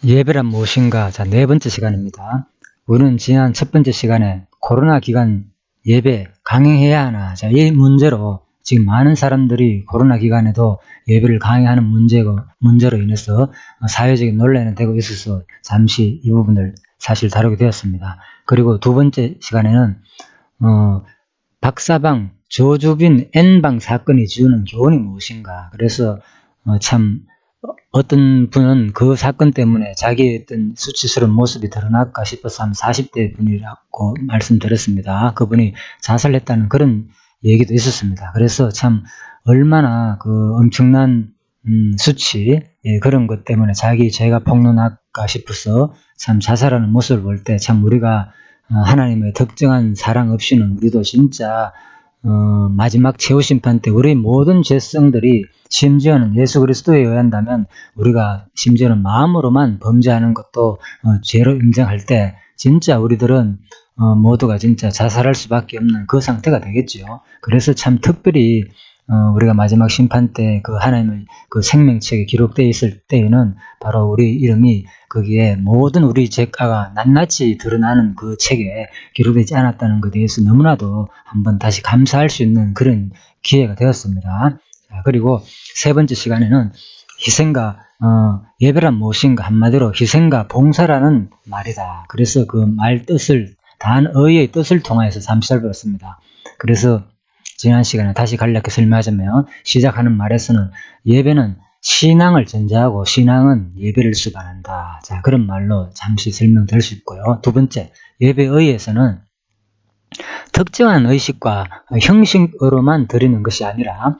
예배란 무엇인가? 자, 네 번째 시간입니다. 우리는 지난 첫 번째 시간에 코로나 기간 예배 강행해야 하나? 자, 이 문제로 지금 많은 사람들이 코로나 기간에도 예배를 강행하는 문제로 인해서 사회적인 논란이 되고 있어서 잠시 이 부분을 사실 다루게 되었습니다. 그리고 두 번째 시간에는 박사방 조주빈 N방 사건이 주는 교훈이 무엇인가? 그래서 참 어떤 분은 그 사건 때문에 자기의 어떤 수치스러운 모습이 드러날까 싶어서 한 40대 분이라고 말씀드렸습니다. 그분이 자살했다는 그런 얘기도 있었습니다. 그래서 참 얼마나 그 엄청난 수치, 그런 것 때문에 자기 죄가 폭로날까 싶어서 참 자살하는 모습을 볼 때 참 우리가 하나님의 특정한 사랑 없이는 우리도 진짜 마지막 최후심판 때 우리 모든 죄성들이 심지어는 예수 그리스도에 의한다면 우리가 심지어는 마음으로만 범죄하는 것도 죄로 인정할 때 진짜 우리들은 모두가 진짜 자살할 수밖에 없는 그 상태가 되겠죠. 그래서 참 특별히 우리가 마지막 심판 때 그 하나님의 그 생명책에 기록되어 있을 때에는 바로 우리 이름이 거기에 모든 우리 죄가가 낱낱이 드러나는 그 책에 기록되지 않았다는 것에 대해서 너무나도 한번 다시 감사할 수 있는 그런 기회가 되었습니다. 자, 그리고 세 번째 시간에는 희생과 예배란 무엇인가, 한마디로 희생과 봉사라는 말이다. 그래서 그 말 뜻을 단어의 뜻을 통해서 잠시 살펴봤습니다. 그래서 지난 시간에 다시 간략히 설명하자면 시작하는 말에서는 예배는 신앙을 전제하고 신앙은 예배를 수반한다. 자, 그런 말로 잠시 설명드릴 수 있고요. 두 번째, 예배의에서는 특정한 의식과 형식으로만 드리는 것이 아니라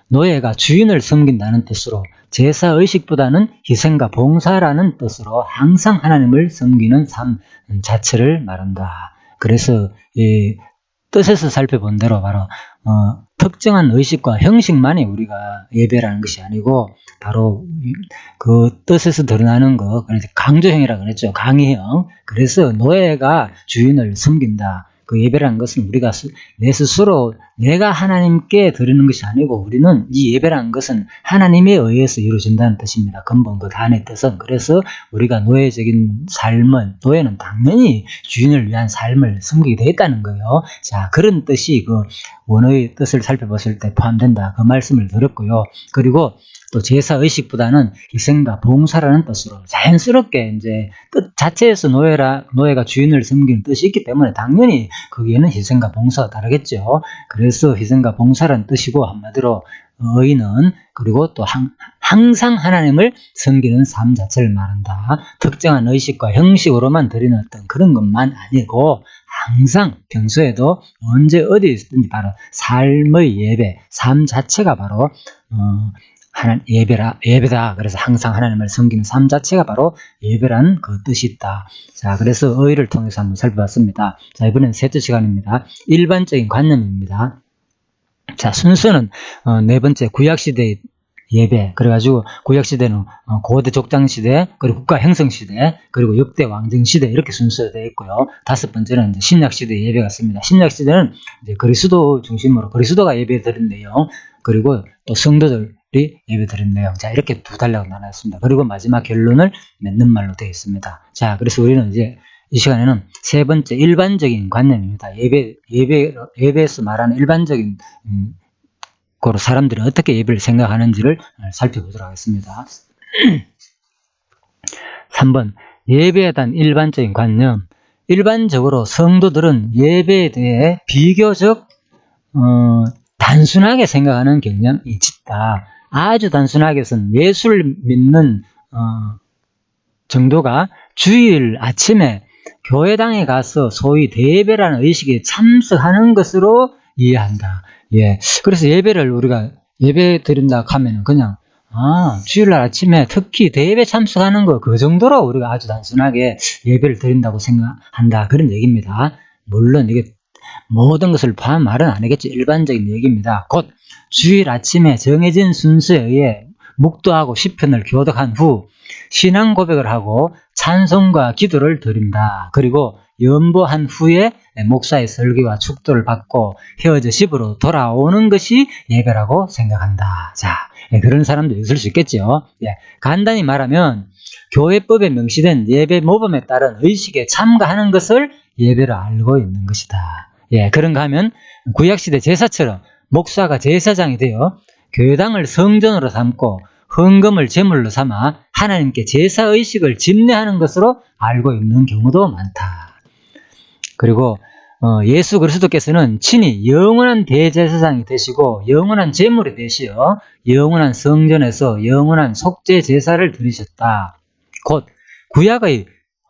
노예가 주인을 섬긴다는 뜻으로 제사의식보다는 희생과 봉사라는 뜻으로 항상 하나님을 섬기는 삶 자체를 말한다. 그래서 이 뜻에서 살펴본 대로 바로 특정한 의식과 형식만이 우리가 예배라는 것이 아니고 바로 그 뜻에서 드러나는 거, 그래서 강조형이라고 그랬죠. 강의형. 그래서 노예가 주인을 섬긴다. 그 예배라는 것은 우리가 내 스스로 내가 하나님께 드리는 것이 아니고 우리는 이 예배라는 것은 하나님에 의해서 이루어진다는 뜻입니다. 근본 그 단의 뜻은. 그래서 우리가 노예적인 삶을, 노예는 당연히 주인을 위한 삶을 섬기게 되었다는 거예요. 자, 그런 뜻이 그 원어의 뜻을 살펴봤을 때 포함된다. 그 말씀을 드렸고요. 그리고 또 제사의식보다는 희생과 봉사라는 뜻으로 자연스럽게 이제 뜻 자체에서 노예가 주인을 섬기는 뜻이 있기 때문에 당연히 거기에는 희생과 봉사가 다르겠죠. 그래서 희생과 봉사라는 뜻이고 한마디로 의는 그리고 또 항상 하나님을 섬기는 삶 자체를 말한다. 특정한 의식과 형식으로만 드리는 어떤 그런 것만 아니고 항상 평소에도 언제 어디에 있든지 바로 삶의 예배, 삶 자체가 바로 예배다. 그래서 항상 하나님을 섬기는 삶 자체가 바로 예배라는 그 뜻이 있다. 자, 그래서 의를 통해서 한번 살펴봤습니다. 자, 이번엔 셋째 시간입니다. 일반적인 관념입니다. 자, 순서는 네 번째 구약시대의 예배, 그래가지고 구약시대는 고대 족장시대, 그리고 국가 형성시대, 그리고 역대 왕정시대 이렇게 순서가 되어 있고요. 다섯 번째는 이제 신약시대의 예배 같습니다. 신약시대는 이제 그리스도 중심으로 그리스도가 예배 드린 내용, 그리고 또 성도들이 예배 드린 내용. 자, 이렇게 두 단락으로 나눴습니다. 그리고 마지막 결론을 맺는 말로 되어 있습니다. 자, 그래서 우리는 이제 이 시간에는 세 번째 일반적인 관념입니다. 예배에서 말하는 일반적인 고로 사람들이 어떻게 예배를 생각하는지를 살펴보도록 하겠습니다. 3번 예배에 대한 일반적인 관념. 일반적으로 성도들은 예배에 대해 비교적 단순하게 생각하는 경향이 짙다. 아주 단순하게 해서는 예수를 믿는 정도가 주일 아침에 교회당에 가서 소위 대예배라는 의식에 참석하는 것으로 이해한다. 예. 그래서 예배를 우리가 예배 드린다 하면 그냥 주일날 아침에 특히 대예배 참석하는 거 그 정도로 우리가 아주 단순하게 예배를 드린다고 생각한다. 그런 얘기입니다. 물론 이게 모든 것을 포함한 말은 아니겠지. 일반적인 얘기입니다. 곧 주일 아침에 정해진 순서에 의해 묵도하고 시편을 교독한 후 신앙 고백을 하고 찬송과 기도를 드린다. 그리고 연보한 후에 목사의 설교와 축도를 받고 헤어져 집으로 돌아오는 것이 예배라고 생각한다. 자, 그런 사람도 있을 수 있겠죠. 예, 간단히 말하면 교회법에 명시된 예배 모범에 따른 의식에 참가하는 것을 예배로 알고 있는 것이다. 예, 그런가 하면 구약시대 제사처럼 목사가 제사장이 되어 교회당을 성전으로 삼고 헌금을 제물로 삼아 하나님께 제사의식을 집례하는 것으로 알고 있는 경우도 많다. 그리고 예수 그리스도께서는 친히 영원한 대제사장이 되시고 영원한 제물이 되시어 영원한 성전에서 영원한 속죄 제사를 드리셨다. 곧 구약의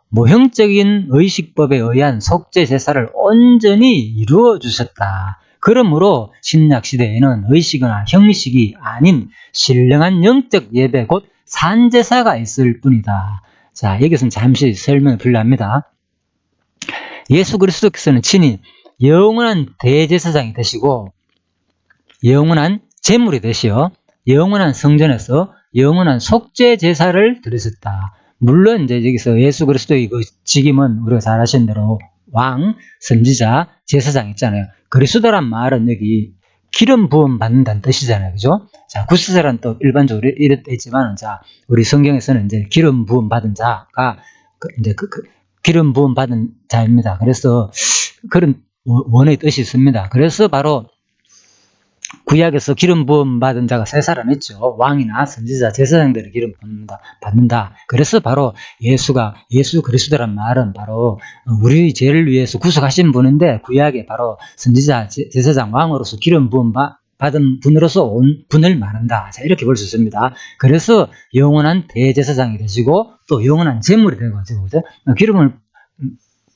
모형적인 의식법에 의한 속죄 제사를 온전히 이루어 주셨다. 그러므로 신약 시대에는 의식이나 형식이 아닌 신령한 영적 예배 곧 산제사가 있을 뿐이다. 자, 여기서는 잠시 설명을 필요합니다. 예수 그리스도께서는 친히 영원한 대제사장이 되시고 영원한 제물이 되시어 영원한 성전에서 영원한 속죄 제사를 드리셨다. 물론 이제 여기서 예수 그리스도의 그 직임은 우리가 잘 아시는 대로 왕, 선지자, 제사장 있잖아요. 그리스도란 말은 여기 기름 부음 받는다는 뜻이잖아요. 그죠? 자, 구스사란 또 일반적으로 이렇게 있지만, 자, 우리 성경에서는 이제 기름 부음 받은 자가 기름 부음 받은 자입니다. 그래서 그런 원의 뜻이 있습니다. 그래서 바로 구약에서 기름 부음 받은 자가 세 사람 있죠. 왕이나 선지자, 제사장들이 기름 받는다. 그래서 바로 예수 그리스도란 말은 바로 우리 죄를 위해서 구속하신 분인데 구약에 바로 선지자, 제사장, 왕으로서 기름 부음 받은 분으로서 온 분을 말한다. 자, 이렇게 볼 수 있습니다. 그래서 영원한 대제사장이 되시고 또 영원한 제물이 되어가지고 기름을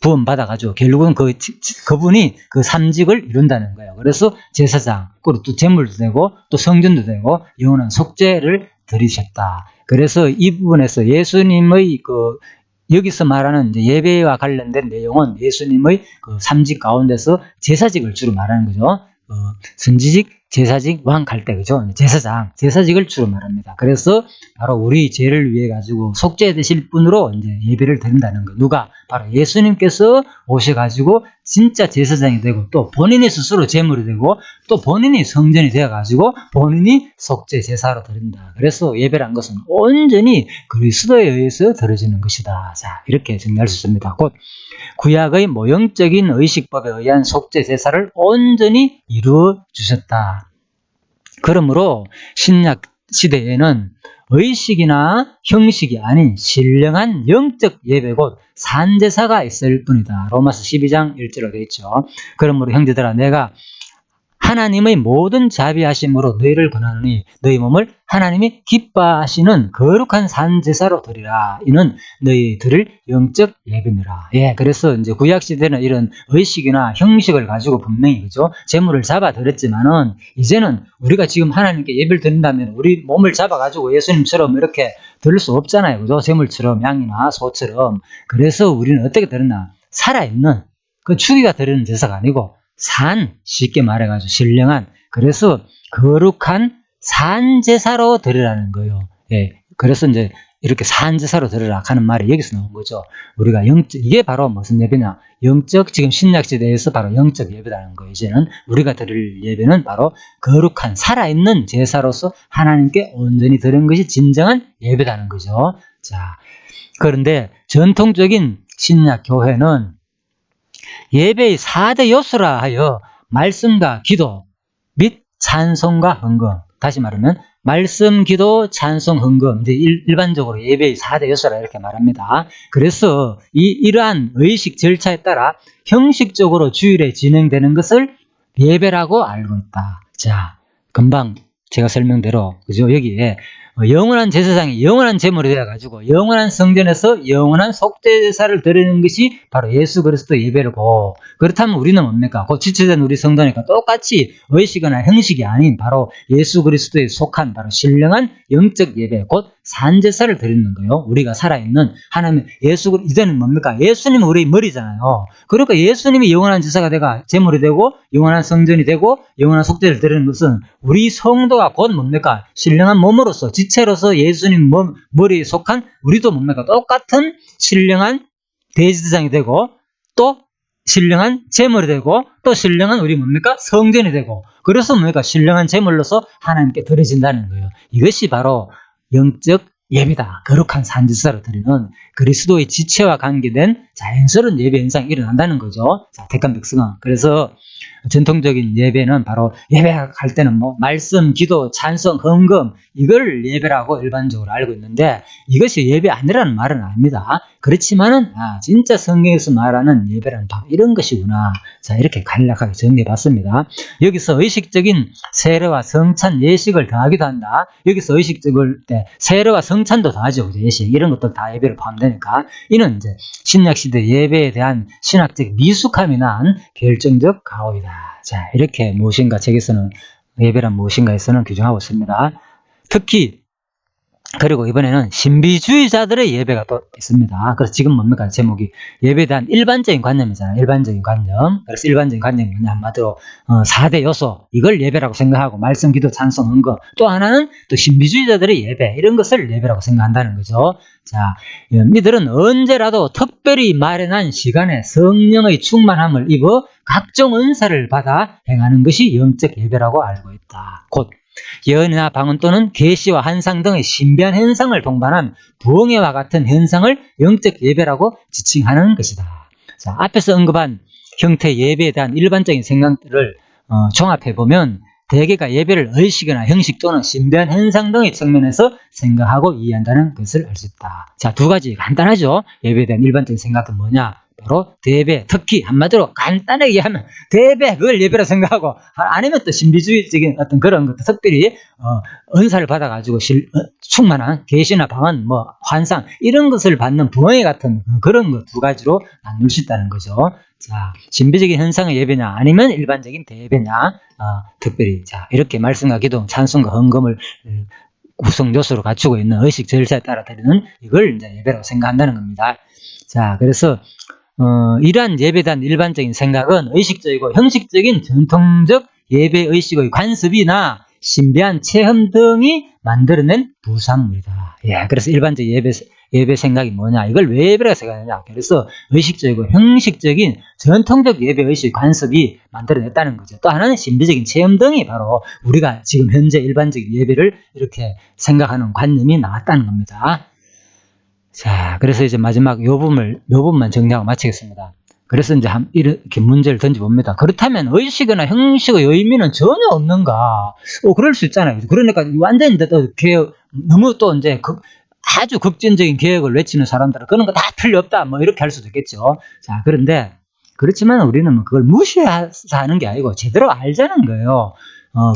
부음 받아가지고 결국은 그분이 그 삼직을 이룬다는 거예요. 그래서 제사장, 그리고 또 제물도 되고 또 성전도 되고 영원한 속죄를 드리셨다. 그래서 이 부분에서 예수님의 여기서 말하는 이제 예배와 관련된 내용은 예수님의 그 삼직 가운데서 제사직을 주로 말하는 거죠. 선지직, 제사직, 왕 갈 때, 그죠? 제사장, 제사직을 주로 말합니다. 그래서 바로 우리 죄를 위해 가지고 속죄 되실 분으로 이제 예배를 드린다는 거. 누가? 바로 예수님께서 오셔가지고 진짜 제사장이 되고 또 본인이 스스로 제물이 되고 또 본인이 성전이 되어가지고 본인이 속죄 제사로 드린다. 그래서 예배란 것은 온전히 그리스도에 의해서 드려지는 것이다. 자, 이렇게 정리할 수 있습니다. 곧 구약의 모형적인 의식법에 의한 속죄 제사를 온전히 이루어 주셨다. 그러므로 신약 시대에는 의식이나 형식이 아닌 신령한 영적 예배 곧 산제사가 있을 뿐이다. 로마서 12장 1절로 되어 있죠. 그러므로 형제들아 내가 하나님의 모든 자비하심으로 너희를 권하노니 너희 몸을 하나님이 기뻐하시는 거룩한 산제사로 드리라. 이는 너희 들을 영적 예배니라. 예, 그래서 이제 구약 시대는 이런 의식이나 형식을 가지고 분명히 그죠 제물을 잡아 드렸지만은 이제는 우리가 지금 하나님께 예배를 드린다면 우리 몸을 잡아 가지고 예수님처럼 이렇게 드릴 수 없잖아요. 그죠? 제물처럼 양이나 소처럼. 그래서 우리는 어떻게 드렸나? 살아있는 그 죽이가 드리는 제사가 아니고 쉽게 말해가지고 신령한 그래서 거룩한 산제사로 드리라는 거예요. 예, 그래서 이제 이렇게 산제사로 드리라 하는 말이 여기서 나온 거죠. 우리가 이게 바로 무슨 예배냐? 지금 신약 시대에서 바로 영적 예배라는 거예요. 이제는 우리가 드릴 예배는 바로 거룩한 살아있는 제사로서 하나님께 온전히 드린 것이 진정한 예배라는 거죠. 자, 그런데 전통적인 신약 교회는 예배의 4대 요소라 하여 말씀과 기도 및 찬송과 헌금. 다시 말하면 말씀, 기도, 찬송, 헌금. 이제 일반적으로 예배의 4대 요소라 이렇게 말합니다. 그래서 이러한 의식 절차에 따라 형식적으로 주일에 진행되는 것을 예배라고 알고 있다. 자, 금방 제가 설명대로 그죠? 여기에 영원한 제사장이 영원한 제물이 되어가지고 영원한 성전에서 영원한 속죄제사를 드리는 것이 바로 예수 그리스도 예배고 그렇다면 우리는 뭡니까? 곧 지체된 우리 성도니까 똑같이 의식이나 형식이 아닌 바로 예수 그리스도에 속한 바로 신령한 영적 예배 곧 산제사를 드리는 거예요. 우리가 살아있는 하나님 이제는 뭡니까? 예수님은 우리 머리잖아요. 그러니까 예수님이 영원한 제사가 되가 제물이 되고 영원한 성전이 되고 영원한 속죄를 드리는 것은 우리 성도가 곧 뭡니까? 신령한 몸으로서 지체로서 예수님 머리에 속한 우리도 뭡니까? 똑같은 신령한 대제사장이 되고 또 신령한 제물이 되고 또 신령한 우리 뭡니까? 성전이 되고 그래서 뭡니까? 신령한 제물로서 하나님께 드려진다는 거예요. 이것이 바로 영적 예배다. 거룩한 산지사로 드리는 그리스도의 지체와 관계된 자연스러운 예배 현상이 일어난다는 거죠. 자, 택한 백성은. 그래서 전통적인 예배는 바로 예배할 때는 뭐 말씀, 기도, 찬송, 헌금 이걸 예배라고 일반적으로 알고 있는데 이것이 예배 아니라는 말은 아닙니다. 그렇지만은 진짜 성경에서 말하는 예배라는 바로 이런 것이구나. 자, 이렇게 간략하게 정리해봤습니다. 여기서 의식적인 세례와 성찬, 예식을 더하기도 한다. 여기서 의식적일 때 세례와 성찬도 더하죠. 예식 이런 것도 다 예배를 포함되니까 이는 이제 신약시대 예배에 대한 신학적 미숙함이 난 결정적 가오이다. 자, 이렇게 무엇인가 책에서는 예배란 무엇인가에서는 규정하고 있습니다. 특히 그리고 이번에는 신비주의자들의 예배가 또 있습니다. 그래서 지금 뭡니까? 제목이 예배에 대한 일반적인 관념이잖아요. 일반적인 관념. 그래서 일반적인 관념이 뭐냐? 한마디로 4대 요소. 이걸 예배라고 생각하고 말씀, 기도, 찬송, 헌금. 또 하나는 또 신비주의자들의 예배. 이런 것을 예배라고 생각한다는 거죠. 자, 이들은 언제라도 특별히 마련한 시간에 성령의 충만함을 입어 각종 은사를 받아 행하는 것이 영적 예배라고 알고 있다. 곧 예언이나 방언 또는 계시와 환상 등의 신비한 현상을 동반한 부흥회와 같은 현상을 영적 예배라고 지칭하는 것이다. 자, 앞에서 언급한 형태의 예배에 대한 일반적인 생각들을 종합해보면 대개가 예배를 의식이나 형식 또는 신비한 현상 등의 측면에서 생각하고 이해한다는 것을 알 수 있다. 자, 두 가지 간단하죠. 예배에 대한 일반적인 생각은 뭐냐? 바로 대배, 특히 한마디로 간단하게 얘기하면 대배, 그걸 예배라 생각하고 아니면 또 신비주의적인 어떤 그런 것도 특별히 은사를 받아가지고 충만한 계시나 방언, 뭐 환상 이런 것을 받는 부흥회 같은 그런 것 두 가지로 나눌 수 있다는 거죠. 자, 신비적인 현상의 예배냐 아니면 일반적인 대배냐 특별히 자 이렇게 말씀과 기도, 찬송과 헌금을 구성 요소로 갖추고 있는 의식 절차에 따라 드리는 이걸 이제 예배라고 생각한다는 겁니다. 자, 그래서 이러한 예배에 대한 일반적인 생각은 의식적이고 형식적인 전통적 예배 의식의 관습이나 신비한 체험 등이 만들어낸 부산물이다. 예, 그래서 일반적 예배 생각이 뭐냐? 이걸 왜 예배라고 생각하느냐? 그래서 의식적이고 형식적인 전통적 예배 의식 관습이 만들어냈다는 거죠. 또 하나는 신비적인 체험 등이 바로 우리가 지금 현재 일반적인 예배를 이렇게 생각하는 관념이 나왔다는 겁니다. 자, 그래서 이제 마지막 요 부분만 정리하고 마치겠습니다. 그래서 이제 이렇게 문제를 던져봅니다. 그렇다면 의식이나 형식의 의미는 전혀 없는가? 그럴 수 있잖아요. 그러니까 완전히 또 너무 또 이제 아주 극진적인 계획을 외치는 사람들은 그런 거 다 필요 없다. 뭐 이렇게 할 수도 있겠죠. 자, 그런데 그렇지만 우리는 뭐 그걸 무시해서 하는 게 아니고 제대로 알자는 거예요.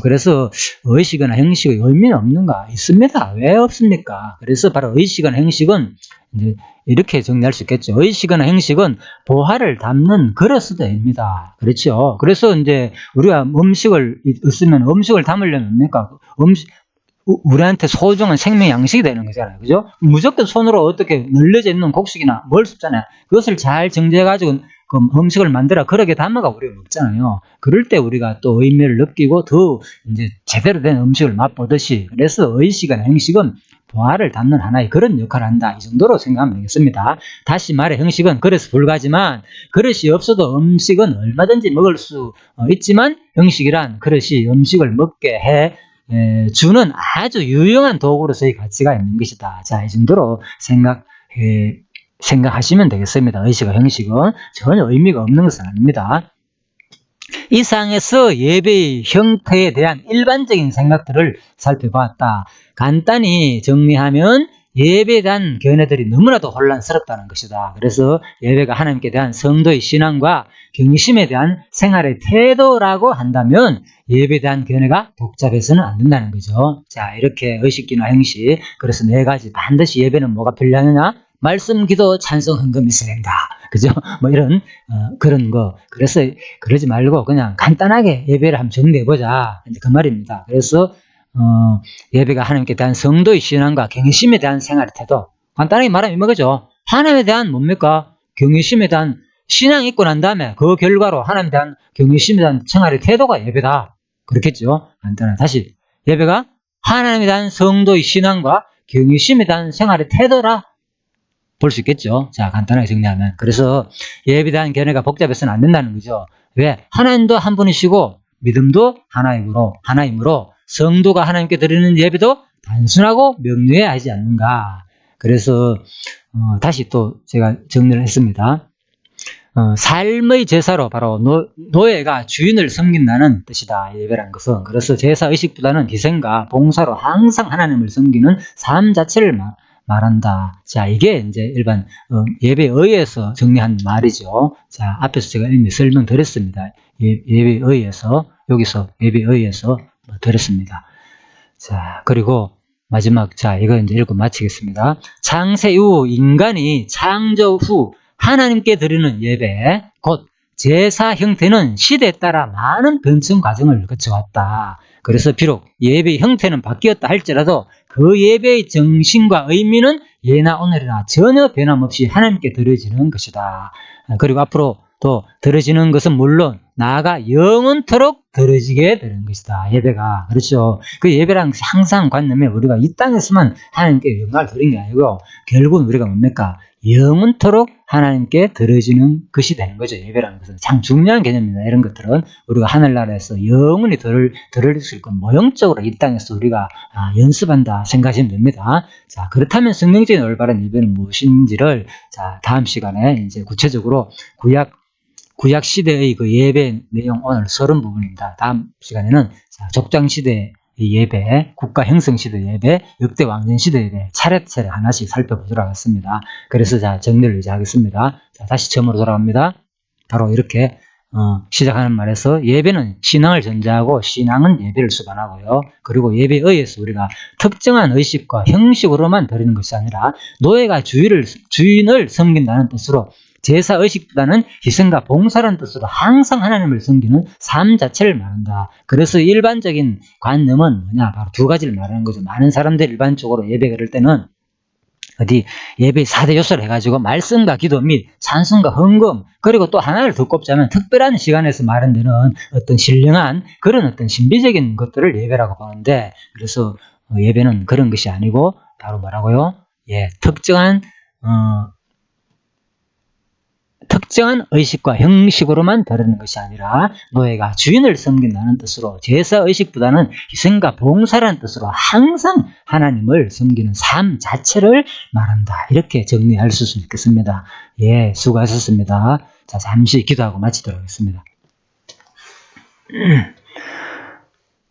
그래서 의식이나 형식의 의미는 없는가? 있습니다. 왜 없습니까? 그래서 바로 의식이나 형식은 이제 이렇게 정리할 수 있겠죠. 의식이나 형식은 보화를 담는 그릇입니다. 그렇죠. 그래서 이제 우리가 음식을 있으면 음식을 담으려면 뭡니까? 우리한테 소중한 생명 양식이 되는 거잖아요. 그죠? 무조건 손으로 어떻게 널려져 있는 곡식이나 먹을 수 없잖아요. 그것을 잘 정제해가지고 그 음식을 만들어 그렇게 담아가 우리가 먹잖아요. 그럴 때 우리가 또 의미를 느끼고 더 이제 제대로 된 음식을 맛보듯이 그래서 의식이나 형식은 보화를 담는 하나의 그런 역할을 한다. 이 정도로 생각하면 되겠습니다. 다시 말해 형식은 그릇에 불과하지만 그릇이 없어도 음식은 얼마든지 먹을 수 있지만 형식이란 그릇이 음식을 먹게 해 주는 아주 유용한 도구로서의 가치가 있는 것이다. 자, 이 정도로 생각하시면 되겠습니다. 의식과 형식은 전혀 의미가 없는 것은 아닙니다. 이상에서 예배의 형태에 대한 일반적인 생각들을 살펴보았다. 간단히 정리하면 예배에 대한 견해들이 너무나도 혼란스럽다는 것이다. 그래서 예배가 하나님께 대한 성도의 신앙과 경심에 대한 생활의 태도라고 한다면 예배에 대한 견해가 복잡해서는 안 된다는 거죠. 자, 이렇게 의식기나 형식, 그래서 네 가지 반드시 예배는 뭐가 필요하느냐? 말씀, 기도, 찬송, 헌금이 있어야 된다. 그죠? 뭐 이런 그런 거. 그래서 그러지 말고 그냥 간단하게 예배를 한번 정리해보자. 이제 그 말입니다. 그래서 예배가 하나님께 대한 성도의 신앙과 경외심에 대한 생활의 태도. 간단하게 말하면 이거죠. 하나님에 대한 뭡니까? 경외심에 대한 신앙이 있고 난 다음에 그 결과로 하나님에 대한 경외심에 대한 생활의 태도가 예배다. 그렇겠죠? 간단하게. 다시. 예배가 하나님에 대한 성도의 신앙과 경외심에 대한 생활의 태도라 볼 수 있겠죠. 자, 간단하게 정리하면. 그래서 예배에 대한 견해가 복잡해서는 안 된다는 거죠. 왜? 하나님도 한 분이시고 믿음도 하나이므로 성도가 하나님께 드리는 예배도 단순하고 명료해야 하지 않는가. 그래서 다시 또 제가 정리를 했습니다. 삶의 제사로 바로 노예가 주인을 섬긴다는 뜻이다. 예배라는 것은. 그래서 제사 의식보다는 희생과 봉사로 항상 하나님을 섬기는 삶 자체를 말한다. 자, 이게 이제 일반 예배에 의해서 정리한 말이죠. 자, 앞에서 제가 이미 설명드렸습니다. 예배에 의해서, 여기서 예배에 의해서 드렸습니다. 자, 그리고 마지막, 자, 이거 이제 읽고 마치겠습니다. 창세 이후 인간이 창조 후 하나님께 드리는 예배, 곧 제사 형태는 시대에 따라 많은 변증 과정을 거쳐왔다. 그래서 비록 예배 형태는 바뀌었다 할지라도 그 예배의 정신과 의미는 예나 오늘이나 전혀 변함없이 하나님께 드려지는 것이다. 그리고 앞으로 또 드려지는 것은 물론 나아가 영원토록 드려지게 되는 것이다. 예배가. 그렇죠. 그 예배랑 항상 관념에 우리가 이 땅에서만 하나님께 영광을 드리는 게 아니고 결국은 우리가 뭡니까? 영원토록 하나님께 드려지는 것이 되는 거죠. 예배라는 것은 참 중요한 개념입니다. 이런 것들은 우리가 하늘나라에서 영원히 드릴 수 있고 모형적으로 이 땅에서 우리가 연습한다 생각하시면 됩니다. 자, 그렇다면 성경적인 올바른 예배는 무엇인지를 자, 다음 시간에 이제 구체적으로 구약 시대의 그 예배 내용 오늘 30부분입니다. 다음 시간에는 족장 시대 예배, 국가 형성 시대 예배, 역대 왕정 시대 예배 차례차례 하나씩 살펴보도록 하겠습니다. 그래서 자, 정리를 이제 하겠습니다. 자, 다시 처음으로 돌아갑니다. 바로 이렇게 시작하는 말에서 예배는 신앙을 전제하고 신앙은 예배를 수반하고요. 그리고 예배에 의해서 우리가 특정한 의식과 형식으로만 드리는 것이 아니라 노예가 주인을 섬긴다는 뜻으로 제사 의식보다는 희생과 봉사라는 뜻으로 항상 하나님을 섬기는 삶 자체를 말한다. 그래서 일반적인 관념은 뭐냐? 바로 두 가지를 말하는 거죠. 많은 사람들이 일반적으로 예배를 할 때는 예배 4대 요소를 해가지고 말씀과 기도 및 찬송과 헌금, 그리고 또 하나를 더 꼽자면 특별한 시간에서 마련되는 어떤 신령한 그런 어떤 신비적인 것들을 예배라고 보는데, 그래서 예배는 그런 것이 아니고 바로 뭐라고요? 특정한 의식과 형식으로만 드리는 것이 아니라 노예가 주인을 섬긴다는 뜻으로 제사 의식보다는 희생과 봉사라는 뜻으로 항상 하나님을 섬기는 삶 자체를 말한다. 이렇게 정리할 수 있겠습니다. 예, 수고하셨습니다. 자, 잠시 기도하고 마치도록 하겠습니다.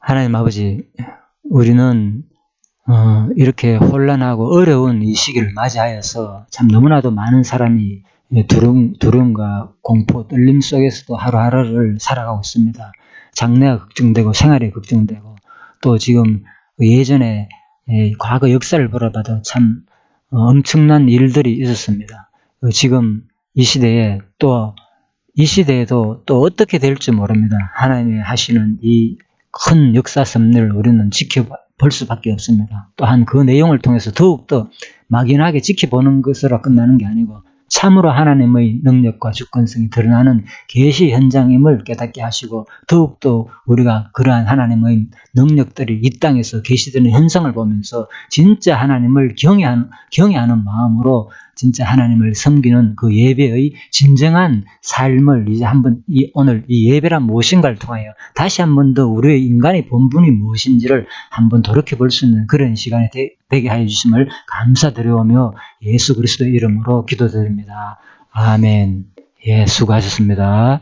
하나님 아버지, 우리는 이렇게 혼란하고 어려운 이 시기를 맞이하여서 참 너무나도 많은 사람이 두려움과 공포, 떨림 속에서도 하루하루를 살아가고 있습니다. 장래가 걱정되고 생활이 걱정되고 또 지금 예전에 과거 역사를 돌아봐도 참 엄청난 일들이 있었습니다. 지금 이 시대에도 또 어떻게 될지 모릅니다. 하나님이 하시는 이 큰 역사 섭리를 우리는 지켜볼 수밖에 없습니다. 또한 그 내용을 통해서 더욱더 막연하게 지켜보는 것으로 끝나는 게 아니고 참으로 하나님의 능력과 주권성이 드러나는 계시 현장임을 깨닫게 하시고 더욱더 우리가 그러한 하나님의 능력들이 이 땅에서 계시되는 현상을 보면서 진짜 하나님을 경외하는 마음으로 진짜 하나님을 섬기는 그 예배의 진정한 삶을 이제 오늘 이 예배란 무엇인가를 통하여 다시 한 번 더 우리의 인간의 본분이 무엇인지를 한번 돌이켜볼 수 있는 그런 시간이 되게 하여 주심을 감사드려오며 예수 그리스도의 이름으로 기도드립니다. 아멘. 예, 수고하셨습니다.